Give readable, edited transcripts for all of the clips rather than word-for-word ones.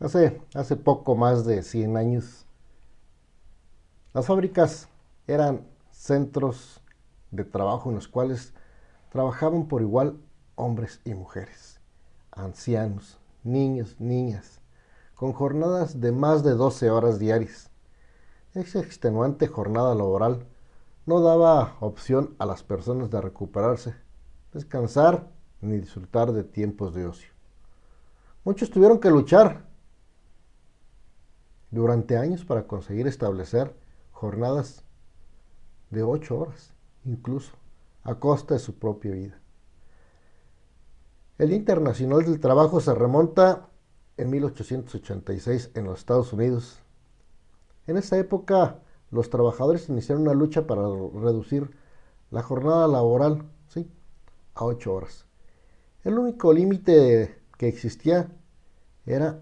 Hace poco más de 100 años, las fábricas eran centros de trabajo en los cuales trabajaban por igual hombres y mujeres, ancianos, niños, niñas, con jornadas de más de 12 horas diarias. Esa extenuante jornada laboral no daba opción a las personas de recuperarse, descansar ni disfrutar de tiempos de ocio. Muchos tuvieron que luchar durante años para conseguir establecer jornadas de 8 horas, incluso a costa de su propia vida. El Día Internacional del Trabajo se remonta en 1886 en los Estados Unidos. En esa época, los trabajadores iniciaron una lucha para reducir la jornada laboral, ¿sí?, a 8 horas. El único límite que existía era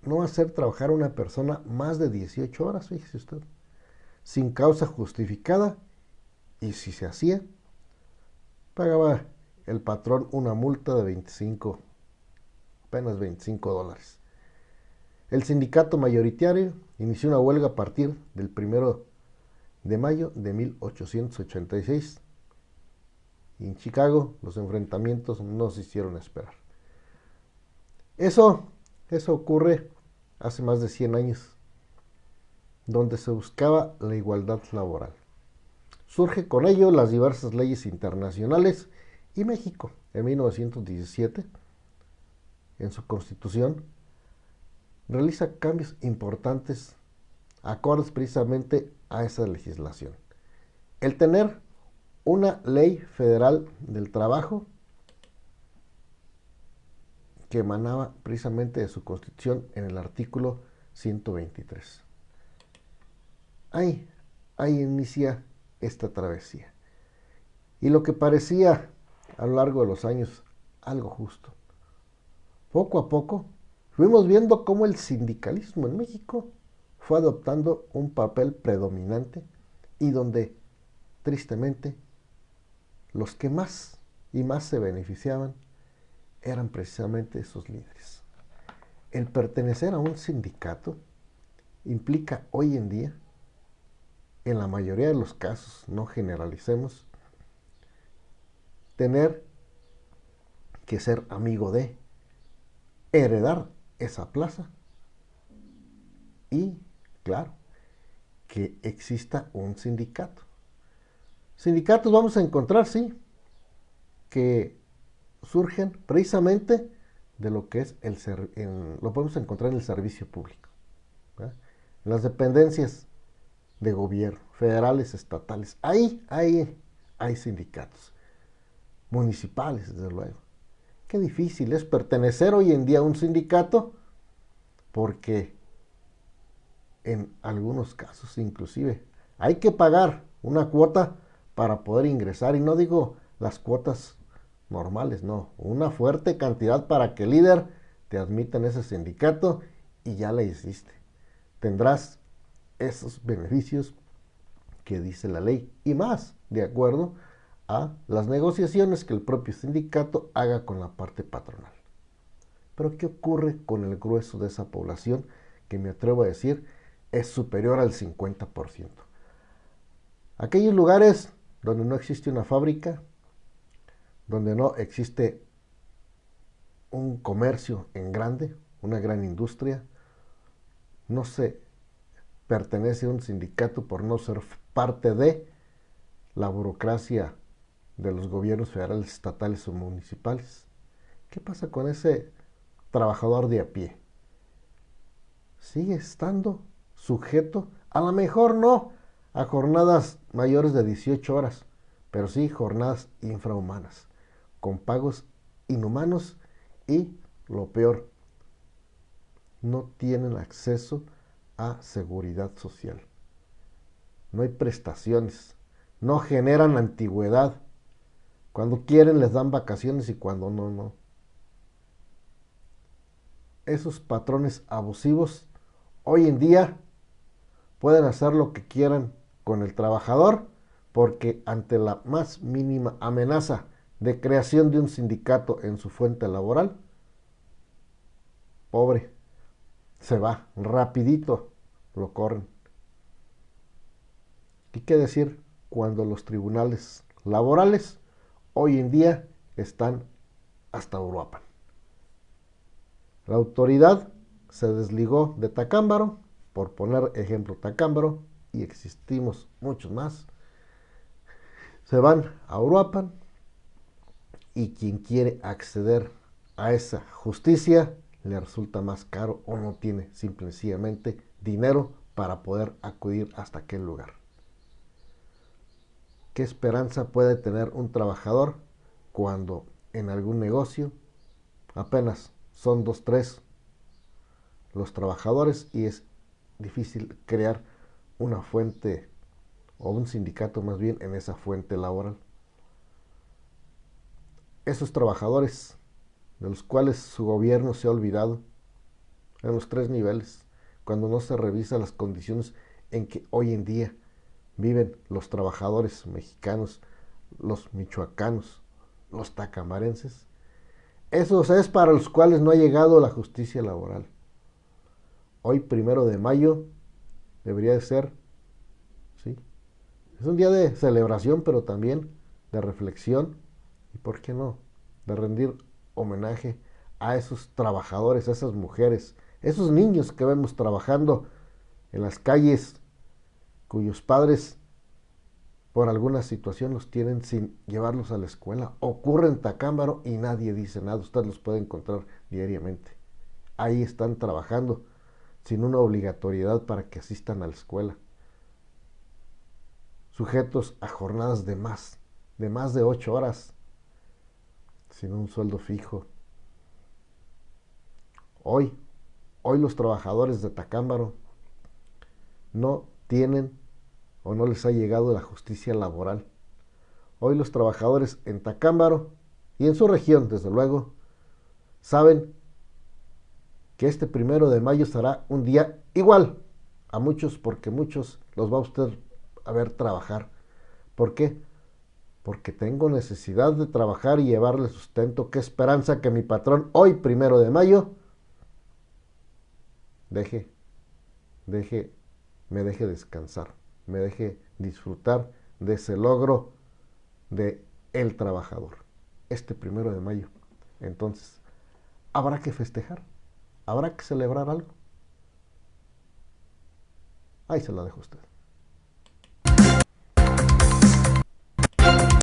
no hacer trabajar a una persona más de 18 horas, fíjese usted, sin causa justificada, y si se hacía, pagaba el patrón una multa de apenas $25. El sindicato mayoritario inició una huelga a partir del 1 de mayo de 1886 y en Chicago los enfrentamientos no se hicieron esperar. Eso, eso ocurre hace más de 100 años, donde se buscaba la igualdad laboral. Surge con ello las diversas leyes internacionales y México, en 1917, en su constitución, realiza cambios importantes acordes precisamente a esa legislación. El tener una ley federal del trabajo que emanaba precisamente de su constitución en el artículo 123. Ahí inicia esta travesía. Y lo que parecía a lo largo de los años algo justo, poco a poco fuimos viendo cómo el sindicalismo en México fue adoptando un papel predominante y donde, tristemente, los que más y más se beneficiaban eran precisamente esos líderes. El pertenecer a un sindicato implica hoy en día, en la mayoría de los casos, no generalicemos, tener que ser amigo de, heredar esa plaza y, claro, que exista un sindicato. Sindicatos vamos a encontrar, sí, que surgen precisamente de lo que es lo podemos encontrar en el servicio público, ¿verdad? En las dependencias de gobierno, federales, estatales, ahí hay sindicatos, municipales, desde luego. Qué difícil es pertenecer hoy en día a un sindicato, porque en algunos casos inclusive hay que pagar una cuota para poder ingresar, y no digo las cuotas normales, no, una fuerte cantidad para que el líder te admita en ese sindicato y ya le hiciste. Tendrás esos beneficios que dice la ley y más, de acuerdo a las negociaciones que el propio sindicato haga con la parte patronal. Pero ¿qué ocurre con el grueso de esa población que, me atrevo a decir, es superior al 50%? Aquellos lugares donde no existe una fábrica, donde no existe un comercio en grande, una gran industria, no se pertenece a un sindicato por no ser parte de la burocracia de los gobiernos federales, estatales o municipales. ¿Qué pasa con ese trabajador de a pie? Sigue estando sujeto, a lo mejor no a jornadas mayores de 18 horas, pero sí jornadas infrahumanas, con pagos inhumanos y, lo peor, no tienen acceso a seguridad social. No hay prestaciones, no generan antigüedad. Cuando quieren les dan vacaciones y cuando no, no. Esos patrones abusivos hoy en día pueden hacer lo que quieran con el trabajador, porque ante la más mínima amenaza de creación de un sindicato en su fuente laboral, pobre, se va, rapidito lo corren. ¿Y qué decir cuando los tribunales laborales hoy en día están hasta Uruapan? La autoridad se desligó de Tacámbaro, por poner ejemplo Tacámbaro, y existimos muchos más. Se van a Uruapan y quien quiere acceder a esa justicia le resulta más caro o no tiene simple y sencillamente dinero para poder acudir hasta aquel lugar. ¿Qué esperanza puede tener un trabajador cuando en algún negocio apenas son 2, 3 los trabajadores y es difícil crear una fuente o un sindicato más bien en esa fuente laboral? Esos trabajadores de los cuales su gobierno se ha olvidado en los 3 niveles, cuando no se revisa las condiciones en que hoy en día viven los trabajadores mexicanos, los michoacanos, los tacamarenses. Esos es para los cuales no ha llegado la justicia laboral. Hoy, 1 de mayo, debería de ser, ¿sí? Es un día de celebración, pero también de reflexión y, ¿por qué no?, de rendir homenaje a esos trabajadores, a esas mujeres, esos niños que vemos trabajando en las calles, cuyos padres por alguna situación los tienen sin llevarlos a la escuela. Ocurre en Tacámbaro y nadie dice nada. Usted los puede encontrar diariamente. Ahí están trabajando sin una obligatoriedad para que asistan a la escuela, sujetos a jornadas de más de 8 horas, sin un sueldo fijo. Hoy los trabajadores de Tacámbaro no tienen o no les ha llegado la justicia laboral. Hoy los trabajadores en Tacámbaro y en su región, desde luego, saben que este 1 de mayo será un día igual a muchos, porque muchos los va a usted a ver trabajar. ¿Por qué? Porque tengo necesidad de trabajar y llevarle sustento. Qué esperanza que mi patrón hoy, 1 de mayo, me deje descansar, me deje disfrutar de ese logro de el trabajador. Este 1 de mayo. Entonces, habrá que festejar, habrá que celebrar algo. Ahí se la dejo a usted.